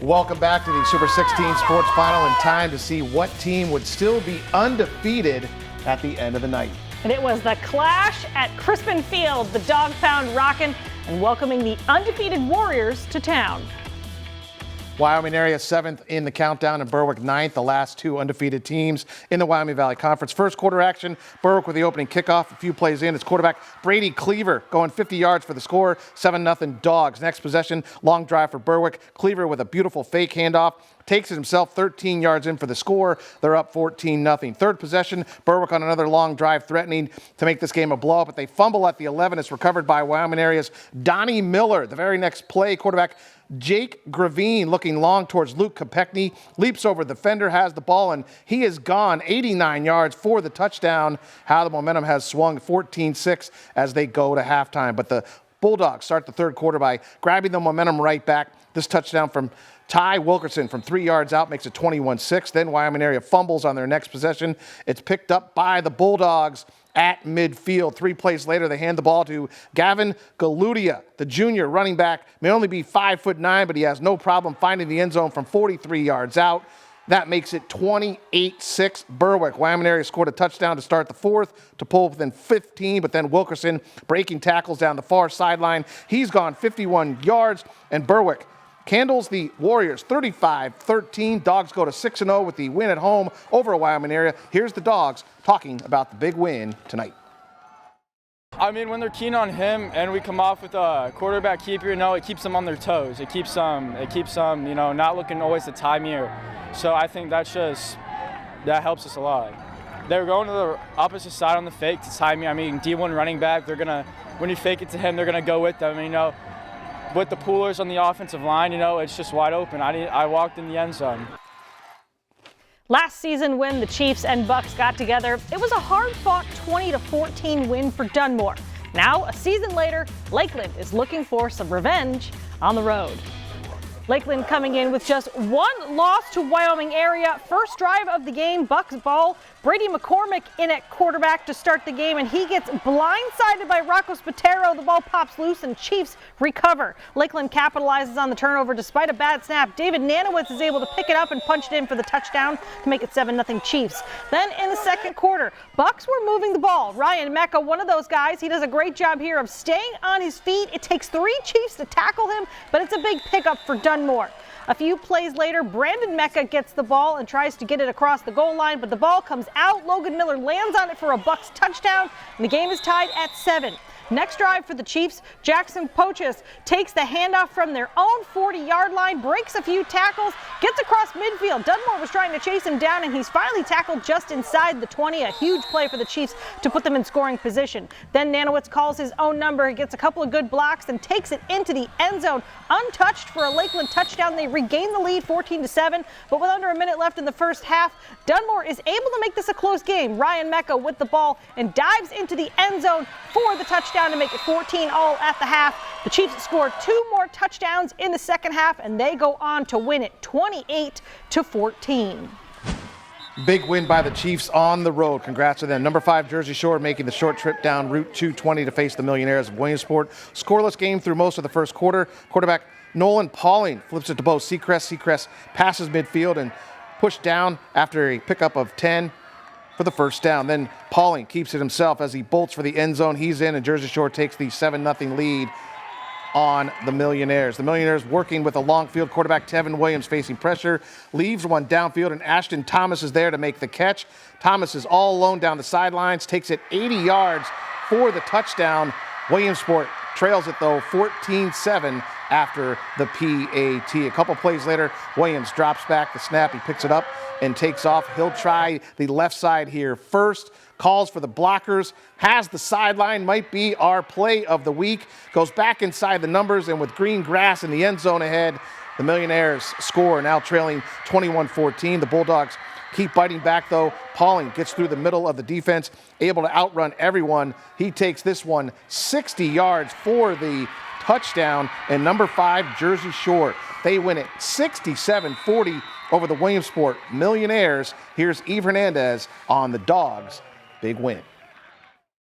Welcome back to the Super 16 Sports Final, and time to see what team would still be undefeated at the end of the night. And it was the clash at Crispin Field, the Dog Pound rockin' and welcoming the undefeated Warriors to town. Wyoming area 7th in the countdown and Berwick 9th, the last two undefeated teams in the Wyoming Valley Conference. First quarter action, Berwick with the opening kickoff. A few plays in, it's quarterback Brady Cleaver going 50 yards for the score, 7-0 Dogs. Next possession, long drive for Berwick. Cleaver with a beautiful fake handoff. Takes it himself 13 yards in for the score. They're up 14-0. Third possession, Berwick on another long drive threatening to make this game a blowout, but they fumble at the 11. It's recovered by Wyoming area's Donnie Miller. The very next play, quarterback Jake Gravine looking long towards Luke Kopechny, leaps over the defender, has the ball, and he is gone 89 yards for the touchdown. How the momentum has swung 14-6 as they go to halftime. But the Bulldogs start the third quarter by grabbing the momentum right back. This touchdown from Ty Wilkerson from 3 yards out makes it 21-6. Then Wyoming area fumbles on their next possession. It's picked up by the Bulldogs at midfield. 3 plays later, they hand the ball to Gavin Galudia, the junior running back. May only be 5'9", but he has no problem finding the end zone from 43 yards out. That makes it 28-6 Berwick. Wyoming area scored a touchdown to start the fourth to pull within 15, but then Wilkerson breaking tackles down the far sideline. He's gone 51 yards, and Berwick candles the Warriors 35-13. Dogs go to 6-0 with the win at home over Wyoming area. Here's the Dogs talking about the big win tonight. I mean, when they're keen on him and we come off with a quarterback keeper, it keeps them on their toes. It keeps them, not looking always to tie me. So I think that helps us a lot. They're going to the opposite side on the fake to tie me. I mean, D1 running back, when you fake it to him, they're gonna go with them. With the poolers on the offensive line, it's just wide open. I walked in the end zone. Last season when the Chiefs and Bucks got together, it was a hard-fought 20-14 win for Dunmore. Now, a season later, Lakeland is looking for some revenge on the road. Lakeland coming in with just one loss to Wyoming area. First drive of the game, Bucks ball. Brady McCormick in at quarterback to start the game, and he gets blindsided by Rocco Spatero. The ball pops loose, and Chiefs recover. Lakeland capitalizes on the turnover despite a bad snap. David Nanowitz is able to pick it up and punch it in for the touchdown to make it 7-0 Chiefs. Then in the second quarter, Bucks were moving the ball. Ryan Mecca, one of those guys, he does a great job here of staying on his feet. It takes 3 Chiefs to tackle him, but it's a big pickup for Dunmore. A few plays later, Brandon Mecca gets the ball and tries to get it across the goal line, but the ball comes out. Logan Miller lands on it for a Bucks touchdown, and the game is tied at 7. Next drive for the Chiefs, Jackson Poches takes the handoff from their own 40-yard line, breaks a few tackles, gets across midfield. Dunmore was trying to chase him down, and he's finally tackled just inside the 20. A huge play for the Chiefs to put them in scoring position. Then Nanowitz calls his own number. He gets a couple of good blocks and takes it into the end zone, untouched for a Lakeland touchdown. They regain the lead 14-7, but with under a minute left in the first half, Dunmore is able to make this a close game. Ryan Mecca with the ball and dives into the end zone for the touchdown to make it 14 all at the half. The Chiefs scored 2 more touchdowns in the second half, and they go on to win it 28-14. Big win by the Chiefs on the road. Congrats to them. Number 5, Jersey Shore, making the short trip down Route 220 to face the Millionaires of Williamsport. Scoreless game through most of the first quarter. Quarterback Nolan Pauling flips it to Bo Seacrest. Seacrest passes midfield and pushed down after a pickup of 10 for the first down. Then Pauling keeps it himself as he bolts for the end zone. He's in, and Jersey Shore takes the 7-0 lead on the Millionaires. The Millionaires working with a long field quarterback, Tevin Williams, facing pressure, leaves one downfield, and Ashton Thomas is there to make the catch. Thomas is all alone down the sidelines, takes it 80 yards for the touchdown. Williamsport trails it, though, 14-7 after the PAT. A couple plays later, Williams drops back the snap. He picks it up and takes off. He'll try the left side here first. Calls for the blockers, has the sideline, might be our play of the week. Goes back inside the numbers, and with green grass in the end zone ahead, the Millionaires score, now trailing 21-14. The Bulldogs keep biting back, though. Pauling gets through the middle of the defense, able to outrun everyone. He takes this one 60 yards for the touchdown, and number 5, Jersey Shore. They win it 67-40 over the Williamsport Millionaires. Here's Eve Hernandez on the Dogs' big win.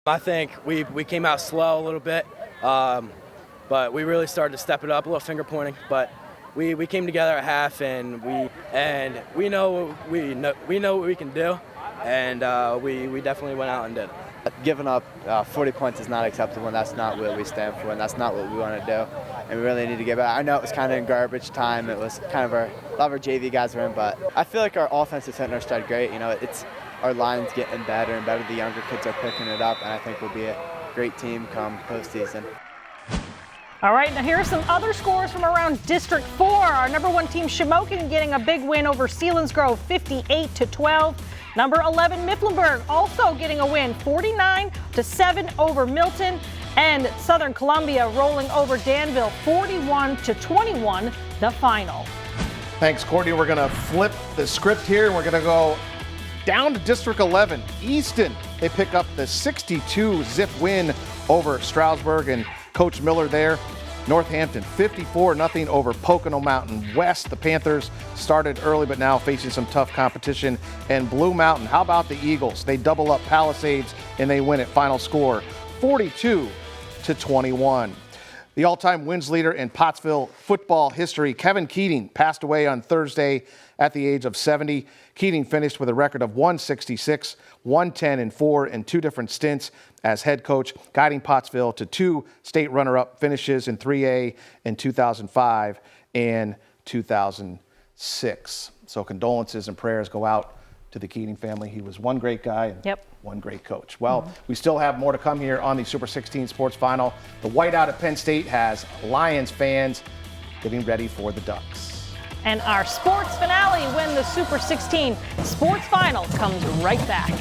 I think we came out slow a little bit, but we really started to step it up, a little finger pointing, but we came together at half, and we know what we can do, and we definitely went out and did it. Giving up 40 points is not acceptable, and that's not what we stand for, and that's not what we want to do. And we really need to get back. I know it was kind of in garbage time. It was kind of a lot of our JV guys were in, but I feel like our offense is hitting our stride great. You know, it's our line's getting better and better. The younger kids are picking it up, and I think we'll be a great team come postseason. All right, now here are some other scores from around District 4. Our number 1 team, Shamokin, getting a big win over Selinsgrove, 58-12. Number 11, Mifflinburg, also getting a win, 49-7 over Milton. And Southern Columbia rolling over Danville, 41-21, the final. Thanks, Courtney. We're going to flip the script here, and we're going to go down to District 11. Easton, they pick up the 62-zip win over Stroudsburg, and Coach Miller there. Northampton 54-0 over Pocono Mountain West. The Panthers started early but now facing some tough competition. And Blue Mountain, how about the Eagles? They double up Palisades and they win at final score 42-21. The all-time wins leader in Pottsville football history, Kevin Keating, passed away on Thursday at the age of 70. Keating finished with a record of 166, 110-4 in 2 different stints as head coach, guiding Pottsville to 2 state runner-up finishes in 3A in 2005 and 2006. So condolences and prayers go out to the Keating family. He was one great guy and one great coach. Well, we still have more to come here on the Super 16 Sports Final. The whiteout at Penn State has Lions fans getting ready for the Ducks. And our sports finale when the Super 16 Sports Final comes right back.